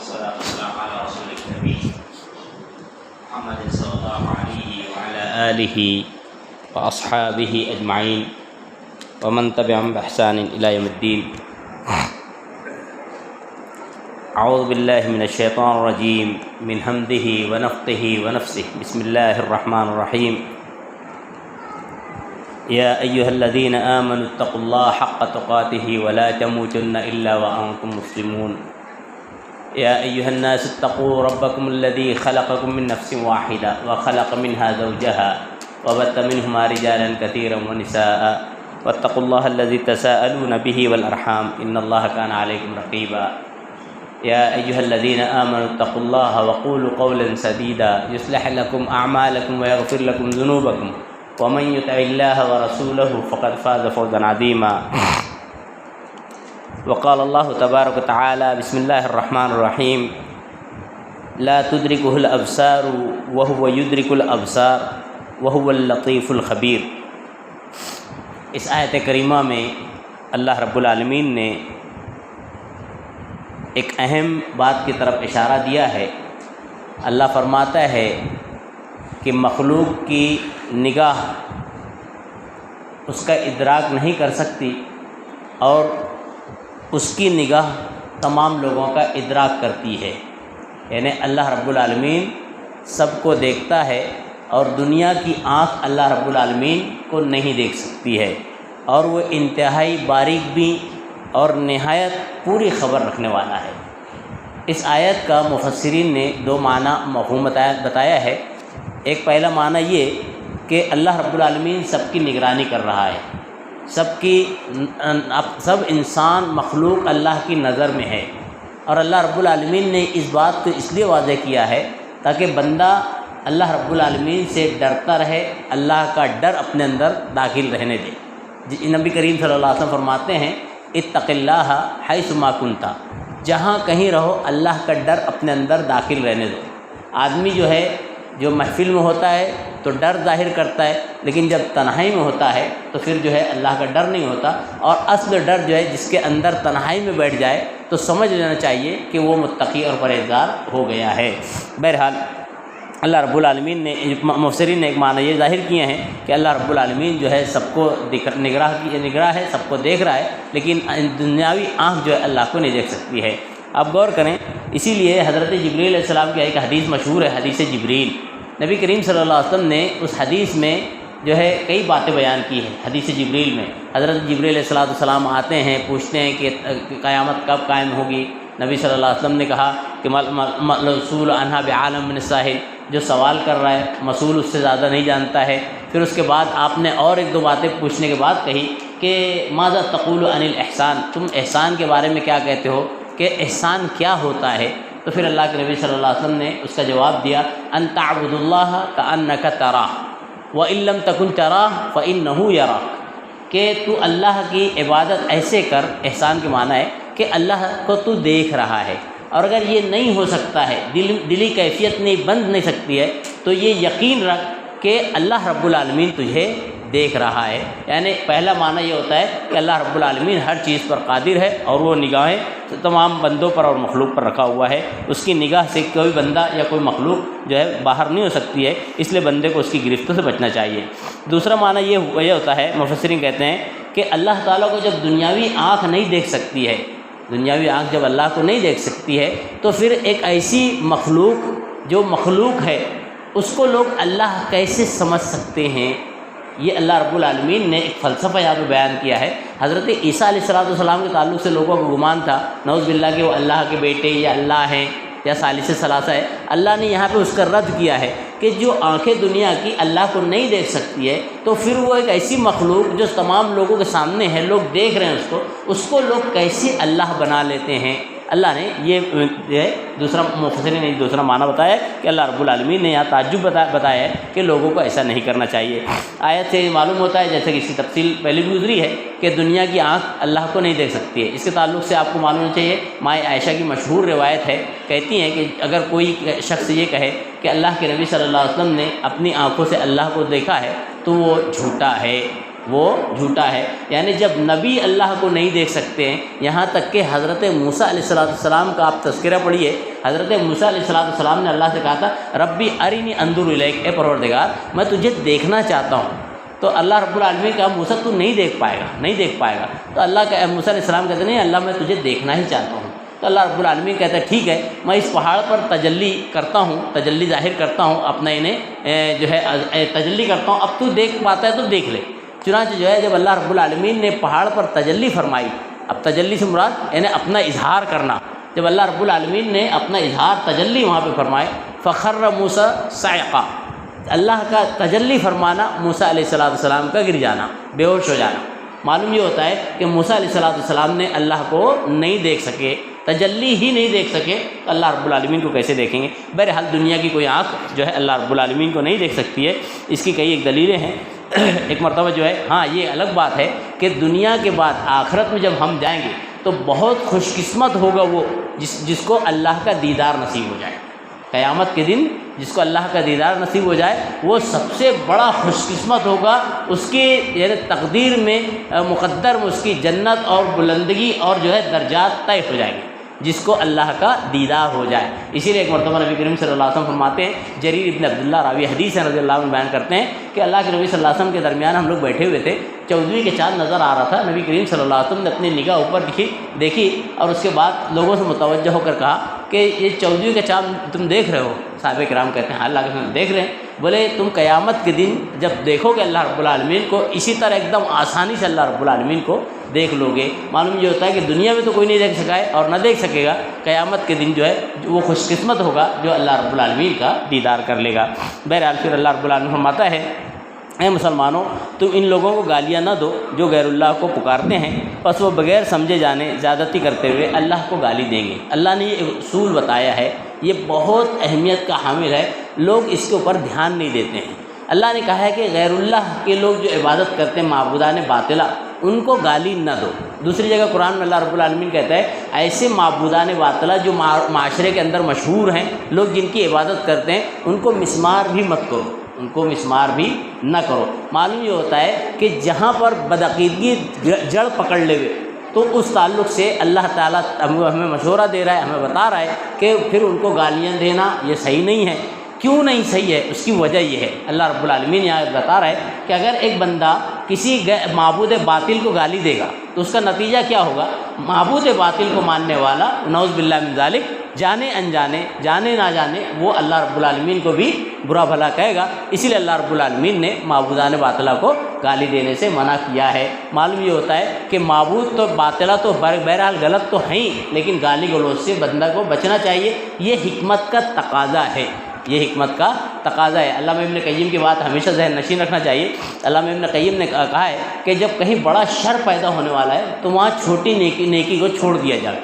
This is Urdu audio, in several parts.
والصلاة والسلام على رسول النبي محمد صلى الله عليه وعلى آله وأصحابه أجمعين ومن تبعهم بإحسان إلى يوم الدين. أعوذ بالله من الشيطان الرجيم من همزه ونفخه ونفسه. بسم الله الرحمن الرحيم. يا أيها الذين آمنوا اتقوا الله حق تقاته ولا تموتن إلا وأنتم مسلمون. يا أيها الناس اتقوا ربكم الذي خلقكم من نفس واحدة وخلق منها زوجها وبث منهما رجالا كثيرا ونساء واتقوا الله الذي تساءلون به والأرحام إن الله كان عليكم رقيبا. يا أيها الذين آمنوا اتقوا الله وقولوا قولا سديدا يصلح لكم أعمالكم ويغفر لكم ذنوبكم ومن يطع الله ورسوله فقد فاز فوزا عظيما. وقال الله تبارك وتعالى بسم الله الرحمن الرحيم لا تدركه الأبصار وهو يدرك الأبصار وهو اللطيف الخبير. اس آیت کریمہ میں اللہ رب العالمین نے ایک اہم بات کی طرف اشارہ دیا ہے. اللہ فرماتا ہے کہ مخلوق کی نگاہ اس کا ادراک نہیں کر سکتی اور اس کی نگاہ تمام لوگوں کا ادراک کرتی ہے. یعنی اللہ رب العالمین سب کو دیکھتا ہے اور دنیا کی آنکھ اللہ رب العالمین کو نہیں دیکھ سکتی ہے اور وہ انتہائی باریک بھی اور نہایت پوری خبر رکھنے والا ہے. اس آیت کا مفسرین نے دو معنی مفہوم بتایا ہے. ایک پہلا معنی یہ کہ اللہ رب العالمین سب کی نگرانی کر رہا ہے. سب انسان مخلوق اللہ کی نظر میں ہے اور اللہ رب العالمین نے اس بات کو اس لیے واضح کیا ہے تاکہ بندہ اللہ رب العالمین سے ڈرتا رہے, اللہ کا ڈر اپنے اندر داخل رہنے دے. نبی کریم صلی اللہ علیہ وسلم فرماتے ہیں اتق اللہ حیث ما کنت, جہاں کہیں رہو اللہ کا ڈر اپنے اندر داخل رہنے دو. آدمی جو محفل میں ہوتا ہے تو ڈر ظاہر کرتا ہے, لیکن جب تنہائی میں ہوتا ہے تو پھر اللہ کا ڈر نہیں ہوتا. اور اصل ڈر جس کے اندر تنہائی میں بیٹھ جائے تو سمجھ لینا چاہیے کہ وہ متقی اور پرہیزگار ہو گیا ہے. بہرحال اللہ رب العالمین نے مفسرین نے ایک معنی یہ ظاہر کیے ہیں کہ اللہ رب العالمین سب کو نگراہ ہے, سب کو دیکھ رہا ہے, لیکن دنیاوی آنکھ اللہ کو نہیں دیکھ سکتی ہے. آپ غور کریں, اسی لیے حضرت جبریل علیہ السلام کی ایک حدیث مشہور ہے, حدیث جبریل. نبی کریم صلی اللہ علیہ وسلم نے اس حدیث میں کئی باتیں بیان کی ہیں. حدیث جبریل میں حضرت جبریل علیہ السلام آتے ہیں, پوچھتے ہیں کہ قیامت کب قائم ہوگی. نبی صلی اللہ علیہ وسلم نے کہا کہ مسئول عنہا بعالم من الساحل, جو سوال کر رہا ہے مسئول اس سے زیادہ نہیں جانتا ہے. پھر اس کے بعد آپ نے اور ایک دو باتیں پوچھنے کے بعد کہی کہ ماذا تقول عن الاحسان, تم احسان کے بارے میں کیا کہتے ہو, کہ احسان کیا ہوتا ہے. تو پھر اللہ کے نبی صلی اللہ علیہ وسلم نے اس کا جواب دیا ان تعبد اللہ کأنک تراہ وإن لم تکن تراہ فإنہ یراک, کہ تو اللہ کی عبادت ایسے کر. احسان کے معنی ہے کہ اللہ کو تو دیکھ رہا ہے, اور اگر یہ نہیں ہو سکتا ہے, دلی کیفیت نہیں بند نہیں سکتی ہے, تو یہ یقین رکھ کہ اللہ رب العالمین تجھے دیکھ رہا ہے. یعنی پہلا معنی یہ ہوتا ہے کہ اللہ رب العالمین ہر چیز پر قادر ہے اور وہ نگاہیں تمام بندوں پر اور مخلوق پر رکھا ہوا ہے. اس کی نگاہ سے کوئی بندہ یا کوئی مخلوق باہر نہیں ہو سکتی ہے, اس لیے بندے کو اس کی گرفت سے بچنا چاہیے. دوسرا معنی یہ ہوتا ہے, مفسرین کہتے ہیں کہ اللہ تعالیٰ کو جب دنیاوی آنکھ نہیں دیکھ سکتی ہے, دنیاوی آنکھ جب اللہ کو نہیں دیکھ سکتی ہے, تو پھر ایک ایسی مخلوق ہے اس کو لوگ اللہ کیسے سمجھ سکتے ہیں. یہ اللہ رب العالمین نے ایک فلسفہ یہاں پہ بیان کیا ہے. حضرت عیسیٰ علیہ السلام کے تعلق سے لوگوں کو گمان تھا نعوذ باللہ کہ وہ اللہ کے بیٹے یا اللہ ہیں یا ثالث ثلاثہ ہے. اللہ نے یہاں پہ اس کا رد کیا ہے کہ جو آنکھیں دنیا کی اللہ کو نہیں دیکھ سکتی ہے, تو پھر وہ ایک ایسی مخلوق جو تمام لوگوں کے سامنے ہے, لوگ دیکھ رہے ہیں اس کو لوگ کیسے اللہ بنا لیتے ہیں. اللہ نے یہ مفسرین نے دوسرا معنی بتایا کہ اللہ رب العالمین نے یہاں تعجب بتایا ہے کہ لوگوں کو ایسا نہیں کرنا چاہیے. آیت سے معلوم ہوتا ہے, جیسے کہ اس کی تفصیل پہلے بھی گزری ہے, کہ دنیا کی آنکھ اللہ کو نہیں دیکھ سکتی ہے. اس کے تعلق سے آپ کو معلوم ہونا چاہیے, ماں عائشہ کی مشہور روایت ہے, کہتی ہیں کہ اگر کوئی شخص یہ کہے کہ اللہ کے نبی صلی اللہ علیہ وسلم نے اپنی آنکھوں سے اللہ کو دیکھا ہے تو وہ جھوٹا ہے. وہ جھوٹا ہے۔ یعنی جب نبی اللہ کو نہیں دیکھ سکتے ہیں، یہاں تک کہ حضرت موسیٰ علیہ السلام کا آپ تذکرہ پڑھیے، حضرت موسیٰ علیہ السلام نے اللہ سے کہا تھا ربی ارینی انظر الیک، اے پروردگار میں تجھے دیکھنا چاہتا ہوں۔ تو اللہ رب العالمین کا موسیٰ تو نہیں دیکھ پائے گا، تو اللہ کا موسیٰ علیہ السلام کہتے نہیں اللہ میں تجھے دیکھنا ہی چاہتا ہوں۔ تو اللہ رب العالمین کہتا ہے ٹھیک ہے میں اس پہاڑ پر تجلی کرتا ہوں، تجلی ظاہر کرتا ہوں، اپنا انہیں جو ہے تجلی کرتا ہوں، اب تو دیکھ پاتا ہے تو دیکھ لے۔ چنانچہ جو ہے جب اللہ رب العالمین نے پہاڑ پر تجلی فرمائی، اب تجلی سے مراد یعنی اپنا اظہار کرنا، جب اللہ رب العالمین نے اپنا اظہار تجلی وہاں پہ فرمائے، فخر موسیٰ صعقا، اللہ کا تجلی فرمانا موسیٰ علیہ السلام کا گر جانا، بے ہوش ہو جانا۔ معلوم یہ ہوتا ہے کہ موسیٰ علیہ السلام نے اللہ کو نہیں دیکھ سکے، تجلی ہی نہیں دیکھ سکے، تو اللہ رب العالمین کو کیسے دیکھیں گے؟ بہرحال دنیا کی کوئی آنکھ جو ہے اللہ رب العالمین کو نہیں دیکھ سکتی ہے، اس کی کئی ایک دلیلیں ہیں۔ ایک مرتبہ جو ہے ہاں یہ الگ بات ہے کہ دنیا کے بعد آخرت میں جب ہم جائیں گے تو بہت خوش قسمت ہوگا وہ جس کو اللہ کا دیدار نصیب ہو جائے۔ قیامت کے دن جس کو اللہ کا دیدار نصیب ہو جائے وہ سب سے بڑا خوش قسمت ہوگا، اس کی یعنی تقدیر میں مقدر میں اس کی جنت اور بلندگی اور جو ہے درجات طے ہو جائیں گے جس کو اللہ کا دیدار ہو جائے۔ اسی لیے ایک مرتبہ نبی کریم صلی اللہ علیہ وسلم فرماتے ہیں، جریر ابن عبداللہ راوی حدیث رضی اللہ عنہ بیان کرتے ہیں کہ اللہ کے نبی صلی اللہ علیہ وسلم کے درمیان ہم لوگ بیٹھے ہوئے تھے، 14ویں کے چاند نظر آ رہا تھا، نبی کریم صلی اللہ علیہ وسلم نے اپنی نگاہ اوپر دیکھی اور اس کے بعد لوگوں سے متوجہ ہو کر کہا کہ یہ 14ویں کا چاند تم دیکھ رہے ہو؟ صحابہ کرام کہتے ہیں ہاں اللہ کے رسول دیکھ رہے ہیں۔ بولے تم قیامت کے دن جب دیکھو گے اللہ رب العالمین کو اسی طرح ایک دم آسانی سے اللہ رب العالمین کو دیکھ لو گے۔ معلوم یہ ہوتا ہے کہ دنیا میں تو کوئی نہیں دیکھ سکا ہے اور نہ دیکھ سکے گا، قیامت کے دن جو ہے وہ خوش قسمت ہوگا جو اللہ رب العالمین کا دیدار کر لے گا۔ بہرحال پھر اللہ رب العالمین فرماتا ہے اے مسلمانوں تم ان لوگوں کو گالیاں نہ دو جو غیر اللہ کو پکارتے ہیں، پس وہ بغیر سمجھے جانے زیادتی کرتے ہوئے اللہ کو گالی دیں گے۔ اللہ نے یہ اصول بتایا ہے، یہ بہت اہمیت کا حامل ہے، لوگ اس کے اوپر دھیان نہیں دیتے ہیں۔ اللہ نے کہا ہے کہ غیر اللہ کے لوگ جو عبادت کرتے ہیں معبودان باطلہ ان کو گالی نہ دو۔ دوسری جگہ قرآن میں اللہ رب العالمین کہتا ہے ایسے معبودان باطلہ جو معاشرے کے اندر مشہور ہیں، لوگ جن کی عبادت کرتے ہیں، ان کو مسمار بھی مت کرو، ان کو مسمار بھی نہ کرو۔ معلوم یہ ہوتا ہے کہ جہاں پر بدعقیدگی جڑ پکڑ لے تو اس تعلق سے اللہ تعالیٰ ہمیں مشورہ دے رہا ہے، ہمیں بتا رہا ہے کہ پھر ان کو گالیاں دینا یہ صحیح نہیں ہے۔ کیوں نہیں صحیح ہے؟ اس کی وجہ یہ ہے، اللہ رب العالمین یہاں بتا رہا ہے کہ اگر ایک بندہ کسی معبود باطل کو گالی دے گا تو اس کا نتیجہ کیا ہوگا؟ معبود باطل کو ماننے والا نعوذ باللہ من ذالک جانے انجانے جانے نہ جانے وہ اللہ رب العالمین کو بھی برا بھلا کہے گا۔ اسی لیے اللہ رب العالمین نے معبودان باطلہ کو گالی دینے سے منع کیا ہے۔ معلوم یہ ہوتا ہے کہ معبود تو باطلہ تو بہرحال غلط تو ہیں ہی، لیکن گالی گلوچ سے بندہ کو بچنا چاہیے، یہ حکمت کا تقاضا ہے، یہ حکمت کا تقاضا ہے۔ علامہ ابن قیم کی بات ہمیشہ ذہن نشین رکھنا چاہیے۔ علامہ ابن قیم نے کہا ہے کہ جب کہیں بڑا شر پیدا ہونے والا ہے تو وہاں چھوٹی نیکی کو چھوڑ دیا جائے۔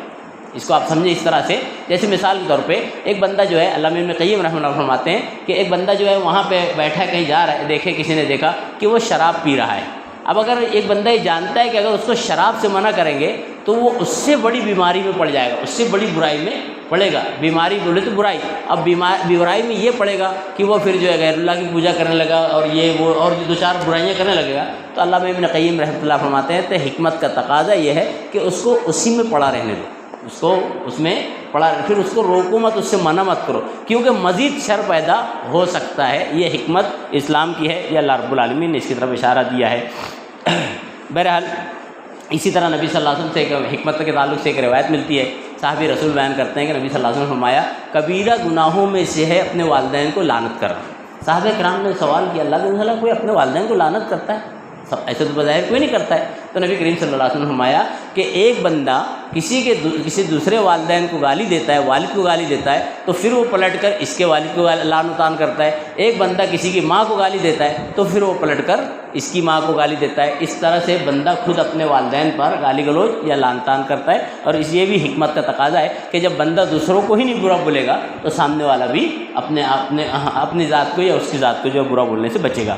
اس کو آپ سمجھیں اس طرح سے، جیسے مثال کے طور پہ ایک بندہ جو ہے، علامہ ابن قیم رحمہ اللہ فرماتے ہیں کہ ایک بندہ جو ہے وہاں پہ بیٹھا کہیں جا رہا ہے، دیکھے کسی نے دیکھا کہ وہ شراب پی رہا ہے۔ اب اگر ایک بندہ یہ جانتا ہے کہ اگر اس کو شراب سے منع کریں گے تو وہ اس سے بڑی بیماری میں پڑ جائے گا، اس سے بڑی برائی میں پڑے گا۔ بیماری بولے تو برائی، اب برائی میں یہ پڑے گا کہ وہ پھر جو ہے غیر اللہ کی پوجا کرنے لگا اور یہ وہ اور دو چار برائیاں کرنے لگے گا۔ تو علامہ ابن قیم رحمۃ اللہ فرماتے ہیں تو حکمت کا تقاضا یہ ہے کہ اس کو اسی میں پڑا رہنے دو، اس کو اس میں پڑا، پھر اس کو روکو مت، اس سے منع مت کرو، کیونکہ مزید شر پیدا ہو سکتا ہے۔ یہ حکمت اسلام کی ہے، یہ اللہ رب العالمین نے اس کی طرف اشارہ دیا ہے۔ بہرحال اسی طرح نبی صلی اللہ علیہ وسلم سے ایک حکمت کے تعلق سے ایک روایت ملتی ہے، صحابی رسول بیان کرتے ہیں کہ نبی صلی اللہ علیہ وسلم نے فرمایا کبیرہ گناہوں میں سے ہے اپنے والدین کو لعنت کرنا۔ صحابہ کرام نے سوال کیا اللہ کے رسول کوئی اپنے والدین کو لعنت کرتا ہے؟ ایسے تو بظاہر کوئی نہیں کرتا ہے۔ تو نبی کریم صلی اللہ علیہ وسلم نے فرمایا کہ ایک بندہ کسی دوسرے والدین کو گالی دیتا ہے، والد کو گالی دیتا ہے، تو پھر وہ پلٹ کر اس کے والد کو لعن و طعن کرتا ہے۔ ایک بندہ کسی کی ماں کو گالی دیتا ہے تو پھر وہ پلٹ کر اس کی ماں کو گالی دیتا ہے۔ اس طرح سے بندہ خود اپنے والدین پر گالی گلوچ یا لعن طعن کرتا ہے، اور یہ بھی حکمت کا تقاضا ہے کہ جب بندہ دوسروں کو ہی نہیں برا بولے گا تو سامنے والا بھی اپنی ذات کو یا اس کی ذات کو جو برا بولنے سے بچے گا۔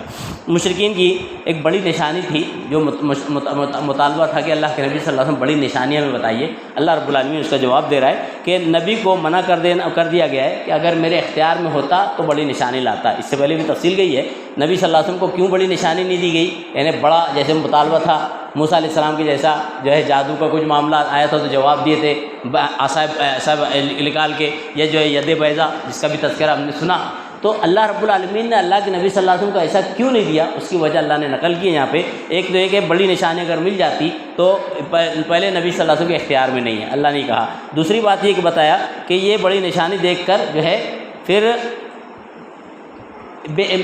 مشرکین کی ایک بڑی نشانی تھی، جو مطالبہ تھا کہ اللہ کے نبی صلی اللہ علیہ وسلم بڑی نشانیاں ہمیں بتائیے، اللہ رب العالمین اس کا جواب دے رہا ہے کہ نبی کو منع کر دیا گیا ہے کہ اگر میرے اختیار میں ہوتا تو بڑی نشانی لاتا. اس سے پہلے بھی تفصیل گئی ہے نبی صلی اللہ علیہ وسلم کو کیوں بڑی نشانی نہیں دی گئی. یعنی بڑا جیسے مطالبہ تھا موسیٰ علیہ السلام کے جیسا جو ہے جادو کا کچھ معاملہ آیا تھا تو جواب دیے تھے عصا نکال کے، یا جو ہے ید بیضا جس کا بھی تذکرہ ہم نے سنا. تو اللہ رب العالمین نے اللہ کے نبی صلی اللہ علیہ وسلم کو ایسا کیوں نہیں دیا، اس کی وجہ اللہ نے نقل کی ہے یہاں پہ. ایک تو یہ کہ بڑی نشانی اگر مل جاتی تو پہلے نبی صلی اللہ علیہ وسلم کے اختیار میں نہیں ہے، اللہ نے کہا. دوسری بات یہ کہ بتایا کہ یہ بڑی نشانی دیکھ کر جو ہے پھر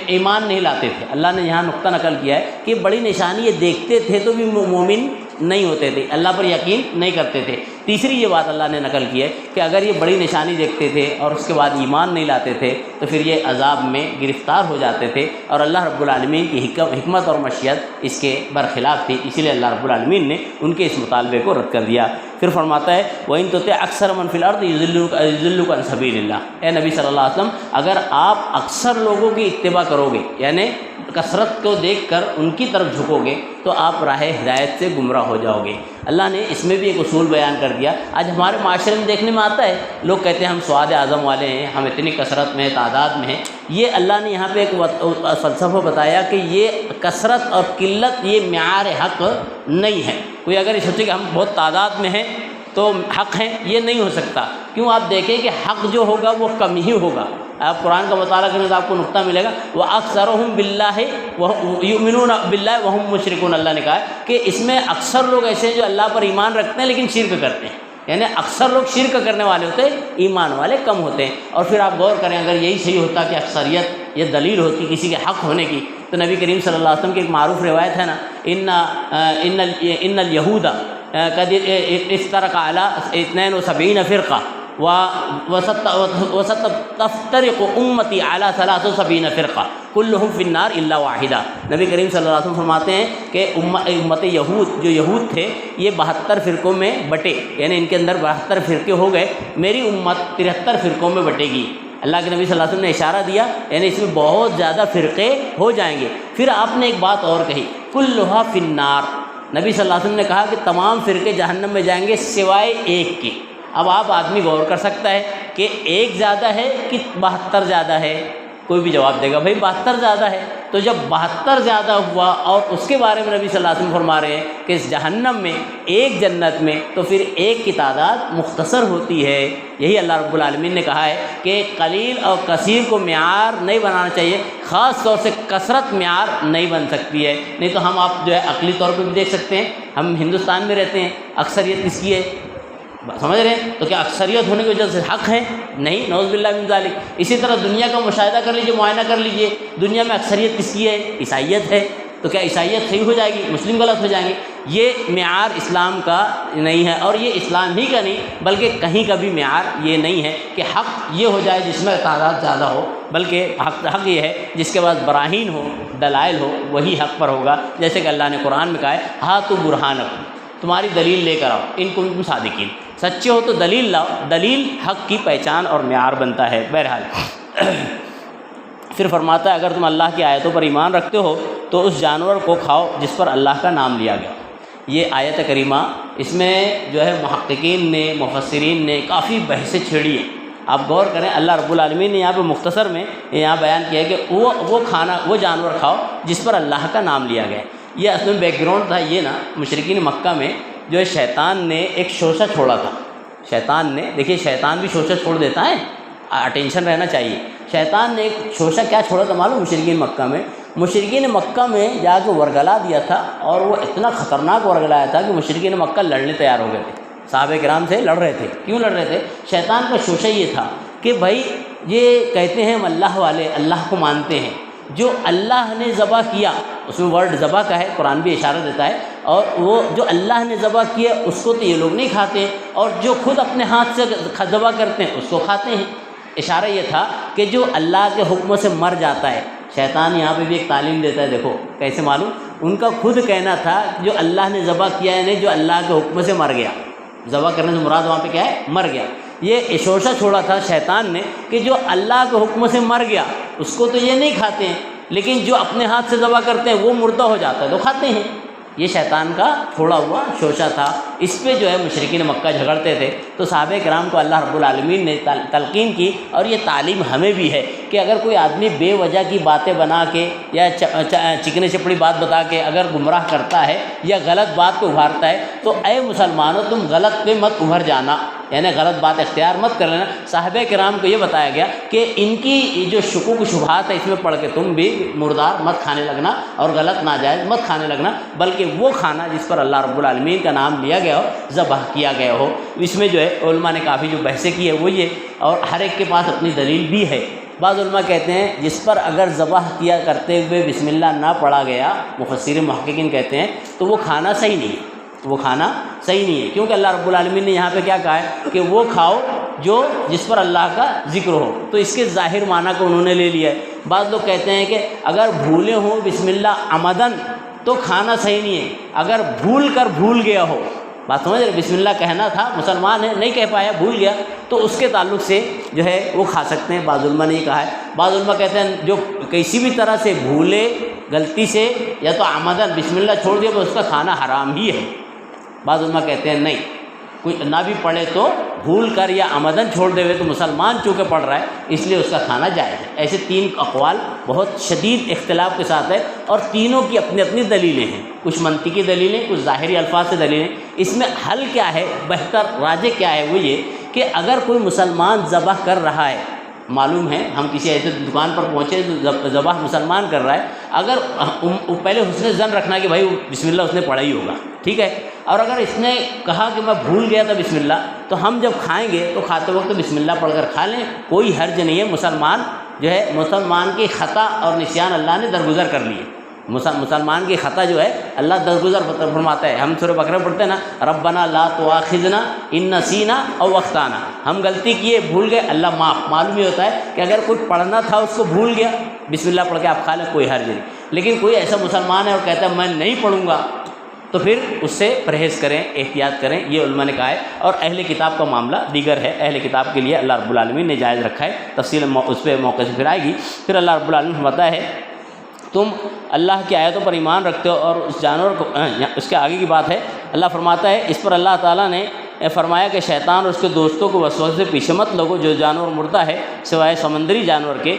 ایمان نہیں لاتے تھے. اللہ نے یہاں نقطہ نقل کیا ہے کہ بڑی نشانی یہ دیکھتے تھے تو بھی مومن نہیں ہوتے تھے، اللہ پر یقین نہیں کرتے تھے. تیسری یہ بات اللہ نے نقل کی ہے کہ اگر یہ بڑی نشانی دیکھتے تھے اور اس کے بعد ایمان نہیں لاتے تھے تو پھر یہ عذاب میں گرفتار ہو جاتے تھے، اور اللہ رب العالمین کی حکمت اور مشیت اس کے برخلاف تھی. اسی لیے اللہ رب العالمین نے ان کے اس مطالبے کو رد کر دیا. پھر فرماتا ہے وَإِن تُطِعْ أَكْثَرَ مَن فِي الْأَرْضِ يُضِلُّوكَ عَن سَبِيلِ اللَّهِ. اے نبی صلی اللہ علیہ وسلم اگر آپ اکثر لوگوں کی اتباع کرو گے، یعنی کثرت کو دیکھ کر ان کی طرف جھکو گے، تو آپ راہ ہدایت سے گمراہ ہو جاؤ گے. اللہ نے اس میں بھی ایک اصول بیان کر دیا. آج ہمارے معاشرے میں دیکھنے میں آتا ہے لوگ کہتے ہیں ہم سواد اعظم والے ہیں، ہم اتنی کثرت میں تعداد میں ہیں. یہ اللہ نے یہاں پہ ایک فلسفہ بتایا کہ یہ کثرت اور قلت یہ معیار حق نہیں ہے. کوئی اگر یہ سوچے کہ ہم بہت تعداد میں ہیں تو حق ہیں، یہ نہیں ہو سکتا. کیوں؟ آپ دیکھیں کہ حق جو ہوگا وہ کم ہی ہوگا. آپ قرآن کا مطالعہ کریں تو آپ کو نقطہ ملے گا وَأَكْثَرُهُمْ بِاللَّهِ يُؤْمِنُونَ بِاللَّهِ وَهُمْ مُشْرِكُونَ. اللہ نے کہا ہے کہ اس میں اکثر لوگ ایسے ہیں جو اللہ پر ایمان رکھتے ہیں لیکن شرک کرتے ہیں. یعنی اکثر لوگ شرک کرنے والے ہوتے ہیں، ایمان والے کم ہوتے ہیں. اور پھر آپ غور کریں اگر یہی صحیح ہوتا کہ اکثریت یہ دلیل ہوتی کسی کے حق ہونے کی، تو نبی کریم صلی اللہ علیہ وسلم کی ایک معروف روایت ہے نا، ان الیہود قد افترق علی 72 فرقہ وستفترق امتی علی 73 فرقہ کلہم فی النار الا واحدہ. نبی کریم صلی اللہ علیہ وسلم فرماتے ہیں کہ امت یہود جو یہود تھے یہ 72 فرقوں میں بٹے، یعنی ان کے اندر 72 فرقے ہو گئے. میری امت 73 فرقوں میں بٹے گی. اللہ کے نبی صلی اللہ علیہ وسلم نے اشارہ دیا یعنی اس میں بہت زیادہ فرقے ہو جائیں گے. پھر آپ نے ایک بات اور کہی کلھا فی النار. نبی صلی اللہ علیہ وسلم نے کہا کہ تمام فرقے جہنم میں جائیں گے سوائے ایک کے. اب آپ آدمی غور کر سکتا ہے کہ ایک زیادہ ہے کہ 72 زیادہ ہے. کوئی بھی جواب دے گا بھائی 72 زیادہ ہے. تو جب 72 زیادہ ہوا اور اس کے بارے میں نبی صلی اللہ علیہ وسلم فرما رہے ہیں کہ اس جہنم میں ایک جنت میں، تو پھر ایک کی تعداد مختصر ہوتی ہے. یہی اللہ رب العالمین نے کہا ہے کہ قلیل اور کثیر کو معیار نہیں بنانا چاہیے، خاص طور سے کثرت معیار نہیں بن سکتی ہے. نہیں تو ہم آپ جو ہے عقلی طور پہ بھی دیکھ سکتے ہیں، ہم ہندوستان میں رہتے ہیں، اکثریت کس کی ہے سمجھ رہے ہیں؟ تو کیا اکثریت ہونے کی وجہ سے حق ہے؟ نہیں، نعوذ باللہ من ذالک. اسی طرح دنیا کا مشاہدہ کر لیجئے، معائنہ کر لیجئے، دنیا میں اکثریت کس کی ہے؟ عیسائیت ہے. تو کیا عیسائیت صحیح ہو جائے گی؟ مسلم غلط ہو جائیں گے؟ یہ معیار اسلام کا نہیں ہے، اور یہ اسلام ہی کا نہیں بلکہ کہیں کا بھی معیار یہ نہیں ہے کہ حق یہ ہو جائے جس میں تعداد زیادہ ہو، بلکہ حق یہ ہے جس کے بعد براہین ہو، دلائل ہو، وہی حق پر ہوگا. جیسے کہ اللہ نے قرآن میں کہا ہے ہاتھو برہانکم، تمہاری دلیل لے کر آؤ ان کنتم صادقین. سچے ہو تو دلیل لاؤ. دلیل حق کی پہچان اور معیار بنتا ہے. بہرحال پھر فرماتا ہے اگر تم اللہ کی آیتوں پر ایمان رکھتے ہو تو اس جانور کو کھاؤ جس پر اللہ کا نام لیا گیا. یہ آیت کریمہ اس میں جو ہے محققین نے، مفسرین نے کافی بحثیں چھیڑی ہیں. آپ غور کریں اللہ رب العالمین نے یہاں پہ مختصر میں یہاں بیان کیا ہے کہ وہ جانور کھاؤ جس پر اللہ کا نام لیا گیا. یہ اصل میں بیک گراؤنڈ تھا یہ نا، مشرکین مکہ میں جو ہے شیطان نے ایک شوشہ چھوڑا تھا. شیطان نے، دیکھیے شیطان بھی شوشہ چھوڑ دیتا ہے، اٹینشن رہنا چاہیے. شیطان نے ایک شوشہ کیا چھوڑا تھا معلوم؟ مشرکین مکہ میں جا کے ورگلا دیا تھا، اور وہ اتنا خطرناک ورگلایا تھا کہ مشرکین مکہ لڑنے تیار ہو گئے تھے. صحابہ کرام سے لڑ رہے تھے. کیوں لڑ رہے تھے؟ شیطان کا شوشہ یہ تھا کہ بھائی یہ کہتے ہیں ہم اللہ والے، اللہ کو مانتے ہیں، جو اللہ نے ذبح کیا، اس میں ورڈ ذبح کا ہے، قرآن بھی اشارہ دیتا ہے، اور وہ جو اللہ نے ذبح کیا اس کو تو یہ لوگ نہیں کھاتے، اور جو خود اپنے ہاتھ سے ذبح کرتے ہیں اس کو کھاتے ہیں. اشارہ یہ تھا کہ جو اللہ کے حکم سے مر جاتا ہے. شیطان یہاں پہ بھی ایک تعلیم دیتا ہے، دیکھو کیسے معلوم؟ ان کا خود کہنا تھا جو اللہ نے ذبح کیا ہے، جو اللہ کے حکم سے مر گیا. ذبح کرنے سے مراد وہاں پہ کیا ہے؟ مر گیا. یہ شوشہ چھوڑا تھا شیطان نے کہ جو اللہ کے حکم سے مر گیا اس کو تو یہ نہیں کھاتے ہیں، لیکن جو اپنے ہاتھ سے ذبح کرتے ہیں وہ مردہ ہو جاتا ہے تو کھاتے ہیں. یہ شیطان کا چھوڑا ہوا شوشہ تھا، اس پہ جو ہے مشرکین مکہ جھگڑتے تھے۔ تو صحابہ کرام کو اللہ رب العالمین نے تلقین کی، اور یہ تعلیم ہمیں بھی ہے کہ اگر کوئی آدمی بے وجہ کی باتیں بنا کے یا چکنے چپڑی بات بتا کے اگر گمراہ کرتا ہے یا غلط بات کو ابھارتا ہے، تو اے مسلمانوں تم غلط پہ مت ابھر جانا، یعنی غلط بات اختیار مت کر لینا۔ صحابہ کرام کو یہ بتایا گیا کہ ان کی جو شکوک و شبہات ہے اس میں پڑھ کے تم بھی مردار مت کھانے لگنا اور غلط ناجائز مت کھانے لگنا، بلکہ وہ کھانا جس پر اللہ رب العالمین کا نام لیا گیا ہو، ذبح کیا گیا ہو۔ اس میں جو ہے علماء نے کافی جو بحثیں کی ہے وہ یہ، اور ہر ایک کے پاس اپنی دلیل بھی ہے۔ بعض علماء کہتے ہیں جس پر اگر ذبح کیا کرتے ہوئے بسم اللہ نہ پڑھا گیا، مفسرین محققین کہتے ہیں تو وہ کھانا صحیح نہیں ہے، وہ کھانا صحیح نہیں ہے، کیونکہ اللہ رب العالمین نے یہاں پہ کیا کہا ہے کہ وہ کھاؤ جو جس پر اللہ کا ذکر ہو، تو اس کے ظاہر معنی کو انہوں نے لے لیا ہے۔ بعض لوگ کہتے ہیں کہ اگر بھولے ہوں بسم اللہ عمدن تو کھانا صحیح نہیں ہے، اگر بھول گیا ہو، بات سمجھ رہے، بسم اللہ کہنا تھا، مسلمان ہے نہیں کہہ پایا، بھول گیا، تو اس کے تعلق سے جو ہے وہ کھا سکتے ہیں۔ بعض علماء نے یہ کہا ہے، بعض علماء کہتے ہیں جو کسی بھی طرح سے بھولے غلطی سے یا تو عمدن بسم اللہ چھوڑ دیا تو اس کا کھانا حرام ہی ہے۔ بعض علماء کہتے ہیں نہیں، کوئی نہ بھی پڑھے تو بھول کر یا عمدن چھوڑ دے ہوئے تو مسلمان چونکہ پڑھ رہا ہے اس لیے اس کا کھانا جائز ہے۔ ایسے تین اقوال بہت شدید اختلاف کے ساتھ ہے، اور تینوں کی اپنی اپنی دلیلیں ہیں، کچھ منطقی دلیلیں، کچھ ظاہری الفاظ سے دلیلیں۔ اس میں حل کیا ہے، بہتر راجح کیا ہے، وہ یہ کہ اگر کوئی مسلمان ذبح کر رہا ہے، معلوم ہے ہم کسی ایسے دکان پر پہنچے تو ذبح مسلمان کر رہا ہے، اگر پہلے حسن ظن رکھنا کہ بھائی بسم اللہ اس نے پڑھا ہی ہوگا، ٹھیک ہے، اور اگر اس نے کہا کہ میں بھول گیا تھا بسم اللہ، تو ہم جب کھائیں گے تو کھاتے وقت بسم اللہ پڑھ کر کھا لیں، کوئی حرج نہیں ہے۔ مسلمان جو ہے، مسلمان کی خطا اور نسیان اللہ نے درگزر کر لیے، مسلمان کی خطا جو ہے اللہ درگزر فرماتا ہے۔ ہم سورہ بقرہ پڑھتے ہیں نا، ربنا لا تؤاخذنا ان نسینا او اخطانا، ہم غلطی کیے بھول گئے، اللہ معاف۔ معلوم یہ ہوتا ہے کہ اگر کوئی پڑھنا تھا اس کو بھول گیا، بسم اللہ پڑھ کے آپ کھا لیں، کوئی حرج نہیں۔ لیکن کوئی ایسا مسلمان ہے اور کہتا ہے میں نہیں پڑھوں گا، تو پھر اس سے پرہیز کریں، احتیاط کریں، یہ علماء نے کہا ہے۔ اور اہل کتاب کا معاملہ دیگر ہے، اہل کتاب کے لیے اللہ رب العالمین نے جائز رکھا ہے، تفصیل اس پہ موقع سے پھر آئے گی۔ پھر اللہ رب العالمین فرماتا ہے تم اللہ کی آیتوں پر ایمان رکھتے ہو اور اس جانور کو، اس کے آگے کی بات ہے، اللہ فرماتا ہے اس پر اللہ تعالیٰ نے فرمایا کہ شیطان اور اس کے دوستوں کو وسوسے سے پیچھے مت لگو، جو جانور مردہ ہے سوائے سمندری جانور کے،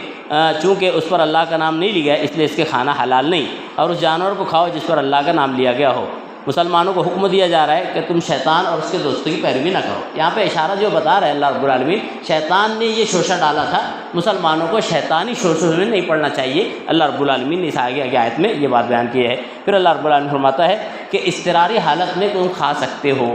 چونکہ اس پر اللہ کا نام نہیں لیا گیا اس لیے اس کے کھانا حلال نہیں، اور اس جانور کو کھاؤ جس پر اللہ کا نام لیا گیا ہو۔ مسلمانوں کو حکم دیا جا رہا ہے کہ تم شیطان اور اس کے دوستوں کی پیروی نہ کرو۔ یہاں پہ اشارہ جو بتا رہا ہے اللہ رب العالمین، شیطان نے یہ شوشہ ڈالا تھا، مسلمانوں کو شیطانی شوشوں میں نہیں پڑنا چاہیے۔ اللہ رب العالمین نے اس آگے آیت میں یہ بات بیان کی ہے۔ پھر اللہ رب العالمین فرماتا ہے کہ اضطراری حالت میں تم کھا سکتے ہو۔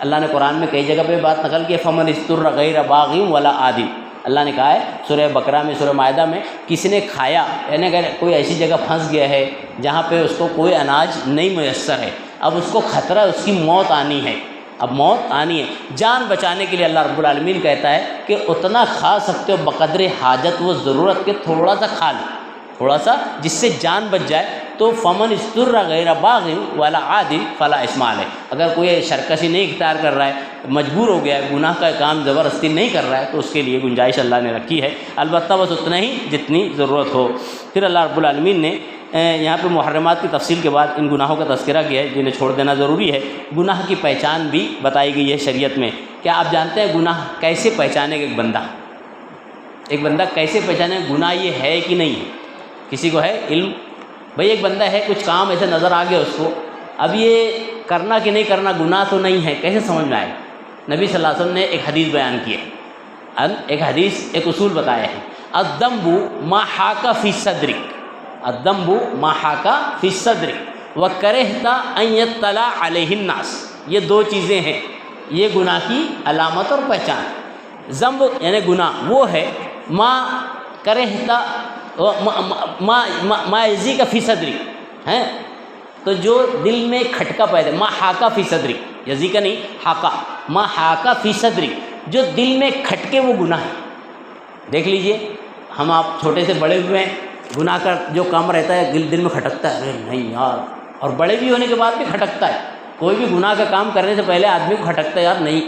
اللہ نے قرآن میں کئی جگہ پہ بات نقل کی، فمن اضطر غیر باغ ولا عاد، اللہ نے کہا ہے سورہ بقرہ میں، سورہ مائدہ میں، کسی نے کھایا، یعنی اگر کوئی ایسی جگہ پھنس گیا ہے جہاں پہ اس کو کوئی اناج نہیں میسر ہے، اب اس کو خطرہ اس کی موت آنی ہے، اب موت آنی ہے، جان بچانے کے لیے اللہ رب العالمین کہتا ہے کہ اتنا کھا سکتے ہو بقدر حاجت و ضرورت کے، تھوڑا سا کھا لو، تھوڑا سا جس سے جان بچ جائے۔ تو فمن اضطر غیر باغ ولا عاد فلا اثم علیہ، اگر کوئی سرکشی نہیں اختیار کر رہا ہے، مجبور ہو گیا ہے، گناہ کا کام زبردستی نہیں کر رہا ہے، تو اس کے لیے گنجائش اللہ نے رکھی ہے، البتہ بس اتنا ہی جتنی ضرورت ہو۔ پھر اللہ رب العالمین نے یہاں پہ محرمات کی تفصیل کے بعد ان گناہوں کا تذکرہ کیا ہے جنہیں چھوڑ دینا ضروری ہے۔ گناہ کی پہچان بھی بتائی گئی ہے شریعت میں۔ کیا آپ جانتے ہیں گناہ کیسے پہچانے گا ایک بندہ کیسے پہچانے گناہ یہ ہے کہ نہیں ہے؟ کسی کو ہے علم؟ بھئی ایک بندہ ہے، کچھ کام ایسے نظر آ گیا اس کو، اب یہ کرنا کہ نہیں کرنا، گناہ تو نہیں ہے، کیسے سمجھ میں آئے؟ نبی صلی اللہ علیہ وسلم نے ایک حدیث بیان کی ہے، ایک اصول بتایا ہے، الذنب ما حاک فی صدرک، الذنب ما حاک فی صدرک وکرہت ان یطلع علیہ الناس، یہ دو چیزیں ہیں، یہ گناہ کی علامت اور پہچان۔ ذنب یعنی گناہ وہ ہے ما کرہت ما یزیک فی صدرک، ہے تو جو دل میں کھٹکا پیدا، ما حاکا فی صدرک، یزیک نہیں حاکا، ما حاکا فی صدرک، جو دل میں کھٹکے وہ گناہ ہے۔ دیکھ لیجئے ہم آپ چھوٹے سے بڑے ہوئے ہیں، گناہ کا جو کام رہتا ہے دل میں کھٹکتا ہے، ارے نہیں یار، اور بڑے بھی ہونے کے بعد بھی کھٹکتا ہے، کوئی بھی گناہ کا کام کرنے سے پہلے آدمی کو کھٹکتا ہے، یار نہیں،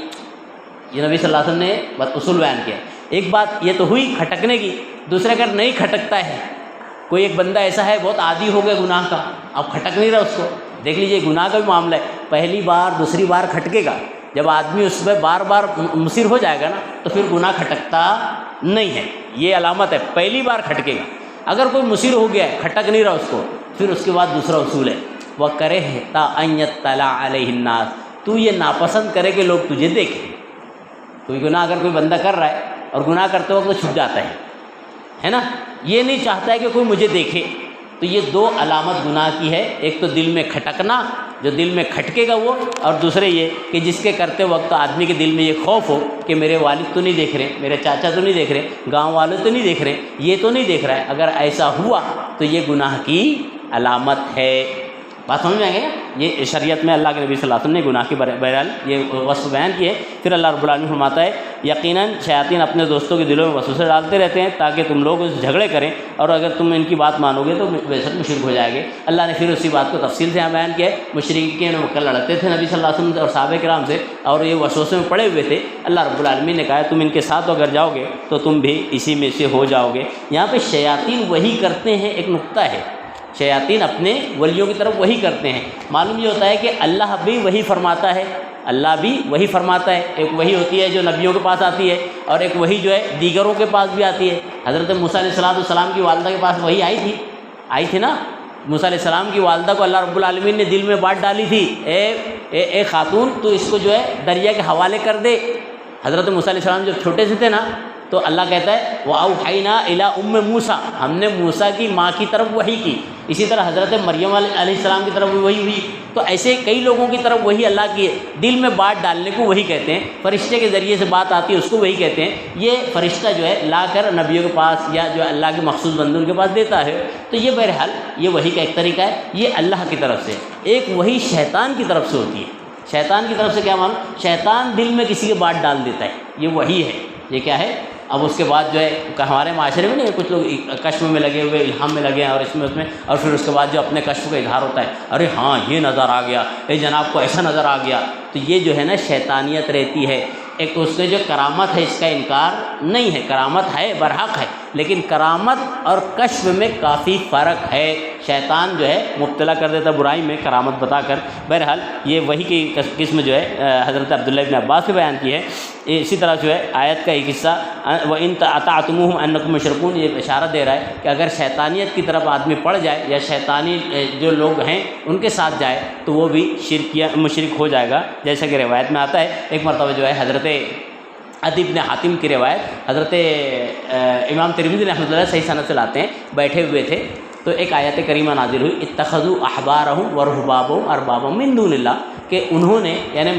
یہ نبی صلی اللہ علیہ وسلم نے اصول بیان کیا۔ ایک بات یہ تو ہوئی کھٹکنے کی، دوسرے اگر نہیں کھٹکتا ہے، کوئی ایک بندہ ایسا ہے بہت عادی ہو گیا گناہ کا، اب کھٹک نہیں رہا اس کو، دیکھ لیجیے گناہ کا بھی معاملہ ہے، پہلی بار دوسری بار کھٹکے گا، جب آدمی اس پہ بار بار مصر ہو جائے گا نا تو پھر گناہ کھٹکتا نہیں ہے، یہ علامت ہے، پہلی بار کھٹکے گا۔ اگر کوئی مصر ہو گیا ہے، کھٹک نہیں رہا اس کو، پھر اس کے بعد دوسرا اصول ہے وَكَرِهْتَ أَن يَطَّلَعَ عَلَيْهِ النَّاسُ، تو یہ ناپسند کرے کہ لوگ تجھے دیکھیں۔ کوئی گناہ اگر کوئی بندہ کر رہا ہے اور گناہ کرتے وقت تو چھپ جاتا ہے نا، یہ نہیں چاہتا ہے کہ کوئی مجھے دیکھے، تو یہ دو علامت گناہ کی ہے، ایک تو دل میں کھٹکنا، جو دل میں کھٹکے گا وہ، اور دوسرے یہ کہ جس کے کرتے وقت آدمی کے دل میں یہ خوف ہو کہ میرے والد تو نہیں دیکھ رہے، میرے چاچا تو نہیں دیکھ رہے، گاؤں والے تو نہیں دیکھ رہے، یہ تو نہیں دیکھ رہا ہے، اگر ایسا ہوا تو یہ گناہ کی علامت ہے۔ بات سمجھ میں آئے گا؟ یہ شریعت میں اللہ کے نبی صلی اللہ علیہ وسلم نے گناہ کی بہرحال یہ وصف بیان کی ہے۔ پھر اللہ رب العالمین فرماتا ہے یقیناً شیاطین اپنے دوستوں کے دلوں میں وسوسے ڈالتے رہتے ہیں تاکہ تم لوگ اس جھگڑے کریں، اور اگر تم ان کی بات مانو گے تو بے شک مشرک ہو جائے گے۔ اللہ نے پھر اسی بات کو تفصیل سے یہاں بیان کیا ہے۔ مشرکین مکہ لڑتے تھے نبی صلی اللہ علیہ وسلم اور صحابہ کرام سے، اور یہ وسوسے میں پڑے ہوئے تھے۔ اللہ رب العالمین نے کہا تم ان کے ساتھ اگر جاؤ گے تو تم بھی اسی میں سے ہو جاؤ گے۔ یہاں پہ شیاطین وہی کرتے ہیں، ایک نقطہ ہے، شیاطین اپنے ولیوں کی طرف وہی کرتے ہیں۔ معلوم یہ ہوتا ہے کہ اللہ بھی وہی فرماتا ہے، اللہ بھی وہی فرماتا ہے۔ ایک وہی ہوتی ہے جو نبیوں کے پاس آتی ہے، اور ایک وہی جو ہے دیگروں کے پاس بھی آتی ہے۔ حضرت موسیٰ علیہ السلام کی والدہ کے پاس وہی آئی تھی نا۔ موسیٰ علیہ السلام کی والدہ کو اللہ رب العالمین نے دل میں بات ڈالی تھی، اے خاتون تو اس کو جو ہے دریا کے حوالے کر دے۔ حضرت موسیٰ علیہ السلام جب چھوٹے سے تھے نا تو اللہ کہتا ہے وَأَوْحَيْنَا إِلَىٰ أُمِّ مُوسَىٰ، ہم نے موسیٰ کی ماں کی طرف وحی کی۔ اسی طرح حضرت مریم علیہ السلام کی طرف بھی وہی ہوئی۔ تو ایسے کئی لوگوں کی طرف وہی اللہ کی دل میں بات ڈالنے کو وہی کہتے ہیں۔ فرشتے کے ذریعے سے بات آتی ہے اس کو وہی کہتے ہیں۔ یہ فرشتہ جو ہے لا کر نبیوں کے پاس یا جو اللہ کے مخصوص بندوں کے پاس دیتا ہے، تو یہ بہرحال یہ وہی کا ایک طریقہ ہے، یہ اللہ کی طرف سے۔ ایک وہی شیطان کی طرف سے ہوتی ہے۔ شیطان کی طرف سے کیا معلوم؟ شیطان دل میں کسی کے بات ڈال دیتا ہے، یہ وہی ہے۔ یہ کیا ہے؟ اب اس کے بعد جو ہے ہمارے معاشرے میں نہیں، کچھ لوگ کشف میں لگے ہوئے، الہام میں لگے ہیں، اور اس میں اور پھر اس کے بعد جو اپنے کشف کا اظہار ہوتا ہے، ارے ہاں یہ نظر آ گیا، اے جناب کو ایسا نظر آ گیا، تو یہ جو ہے نا شیطانیت رہتی ہے۔ ایک اس کے جو کرامت ہے اس کا انکار نہیں ہے، کرامت ہے، برحق ہے، لیکن کرامت اور کشف میں کافی فرق ہے۔ شیطان جو ہے مبتلا کر دیتا برائی میں کرامت بتا کر۔ بہرحال یہ وہی کی قسم جو ہے حضرت عبداللہ ابن عباس سے بیان کی ہے۔ اسی طرح جو ہے آیت کا ایک حصہ وَإِن أَطَعْتُمُوهُمْ أَنَّكُمْ مُشْرِكُونَ، یہ اشارہ دے رہا ہے کہ اگر شیطانیت کی طرف آدمی پڑ جائے یا شیطانی جو لوگ ہیں ان کے ساتھ جائے تو وہ بھی مشرک ہو جائے گا، جیسا کہ روایت میں آتا ہے۔ ایک مرتبہ جو ہے حضرت عدی بن حاتم کی روایت حضرت امام ترمذی رحمۃ اللہ صحیح سند سے لاتے ہیں، بیٹھے ہوئے تھے تو ایک آیت کریمہ نازل ہوئی اتخذوا احبارهم ورهبانهم اربابا من دون اللہ، کہ انہوں نے، یعنی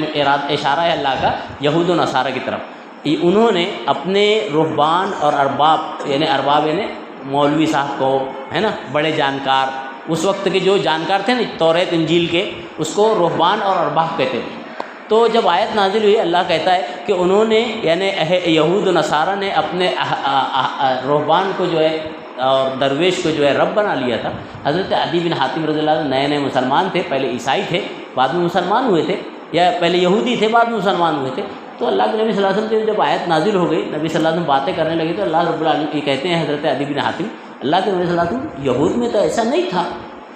اشارہ ہے اللہ کا یہود و نصارہ کی طرف، انہوں نے اپنے رہبان اور ارباب، یعنی ارباب یعنی مولوی صاحب کو، ہے نا، بڑے جانکار، اس وقت کے جو جانکار تھے نا توریت انجیل کے، اس کو رہبان اور ارباب کہتے تھے۔ تو جب آیت نازل ہوئی اللہ کہتا ہے کہ انہوں نے، یعنی یہود و نصارہ نے اپنے رہبان کو جو ہے اور درویش کو جو ہے رب بنا لیا تھا۔ حضرت عدی بن حاتم رضی اللہ عنہ نئے مسلمان تھے، پہلے عیسائی تھے بعد میں مسلمان ہوئے تھے، یا پہلے یہودی تھے بعد میں مسلمان ہوئے تھے۔ تو اللہ کے نبی صلی اللہ علیہ وسلم کی جب آیت نازل ہو گئی، نبی صلی اللہ علیہ وسلم باتیں کرنے لگے، تو اللہ رب العالمین کہتے ہیں حضرت عدی بن حاتم، اللہ کے نبی صلی اللہ علیہ وسلم یہود میں تو ایسا نہیں تھا،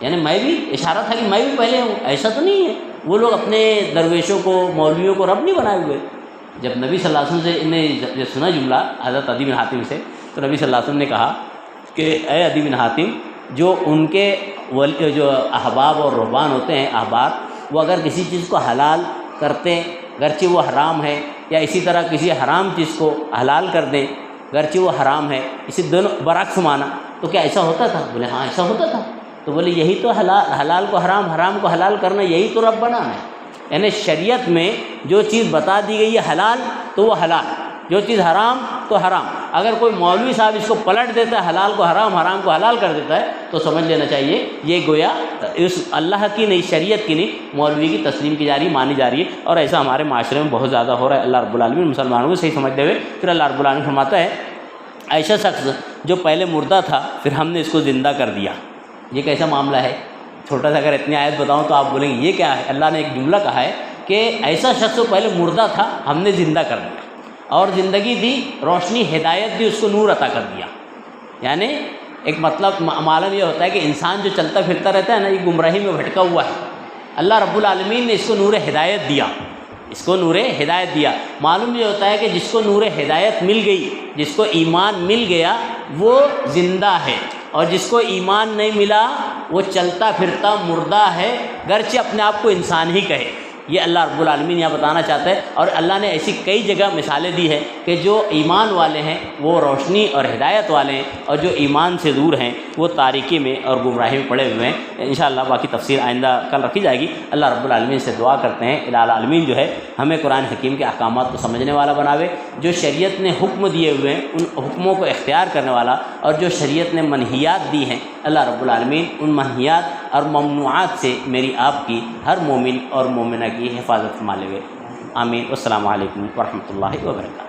یعنی میں بھی اشارہ تھا کہ میں بھی پہلے ہوں، ایسا تو نہیں ہے، وہ لوگ اپنے درویشوں کو مولویوں کو رب نہیں بنائے ہوئے۔ جب نبی صلی اللہ علیہ وسلم سے انہیں سنا جملہ حضرت عدی بن حاتم سے، تو نبی صلی اللہ علیہ وسلم نے کہا کہ اے عدی بن حاتم، جو ان کے جو احباب اور رہبان ہوتے ہیں، احبار، وہ اگر کسی چیز کو حلال کرتے ہیں گرچہ وہ حرام ہے، یا اسی طرح کسی حرام چیز کو حلال کر دیں گرچہ وہ حرام ہے، اسی دونوں برعکس مانا، تو کیا ایسا ہوتا تھا؟ بولے ہاں ایسا ہوتا تھا۔ تو بولے یہی تو حلال کو حرام، حرام کو حلال کرنا، یہی تو رب بنانا ہے۔ یعنی شریعت میں جو چیز بتا دی گئی ہے حلال تو وہ حلال، جو چیز حرام تو حرام۔ اگر کوئی مولوی صاحب اس کو پلٹ دیتا ہے، حلال کو حرام، حرام کو حلال کر دیتا ہے، تو سمجھ لینا چاہیے یہ گویا اس اللہ کی نہیں، شریعت کی نہیں، مولوی کی تسلیم کی جا رہی، مانی جا رہی ہے، اور ایسا ہمارے معاشرے میں بہت زیادہ ہو رہا ہے۔ اللہ رب العالمین مسلمانوں کو صحیح سمجھتے ہوئے پھر اللہ رب العالمین فرماتا ہے ایسا شخص جو پہلے مردہ تھا پھر ہم نے اس کو زندہ کر دیا۔ یہ کیسا معاملہ ہے؟ چھوٹا سا اگر اتنی آیت بتاؤں تو آپ بولیں گے یہ کیا ہے؟ اللہ نے ایک جملہ کہا ہے کہ ایسا شخص جو پہلے مردہ تھا ہم نے زندہ کر دیا، اور زندگی دی، روشنی، ہدایت دی، اس کو نور عطا کر دیا۔ یعنی ایک مطلب معلوم یہ ہوتا ہے کہ انسان جو چلتا پھرتا رہتا ہے نا، یہ گمراہی میں بھٹکا ہوا ہے، اللہ رب العالمین نے اس کو نور ہدایت دیا، اس کو نور ہدایت دیا۔ معلوم یہ ہوتا ہے کہ جس کو نور ہدایت مل گئی، جس کو ایمان مل گیا وہ زندہ ہے، اور جس کو ایمان نہیں ملا وہ چلتا پھرتا مردہ ہے، گرچہ اپنے آپ کو انسان ہی کہے۔ یہ اللہ رب العالمین یہاں بتانا چاہتا ہے، اور اللہ نے ایسی کئی جگہ مثالیں دی ہیں کہ جو ایمان والے ہیں وہ روشنی اور ہدایت والے ہیں، اور جو ایمان سے دور ہیں وہ تاریکی میں اور گمراہی میں پڑے ہوئے ہیں۔ انشاءاللہ باقی تفسیر آئندہ کل رکھی جائے گی۔ اللہ رب العالمین سے دعا کرتے ہیں الہ العالمین جو ہے ہمیں قرآن حکیم کے احکامات کو سمجھنے والا بناوے، جو شریعت نے حکم دیے ہوئے ہیں ان حکموں کو اختیار کرنے والا، اور جو شریعت نے منہیات دی ہیں اللہ رب العالمین ان منہیات اور ممنوعات سے میری آپ کی ہر مومن اور مومنہ کی حفاظت فرما لے۔ آمین۔ والسلام علیکم ورحمۃ اللہ وبرکاتہ۔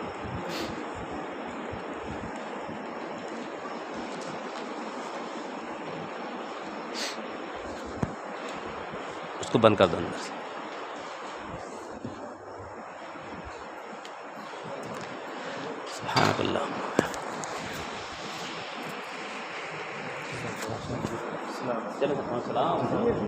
اس کو بند کر دو اندر سے۔ سبحانک اللہ۔ چلو السلام۔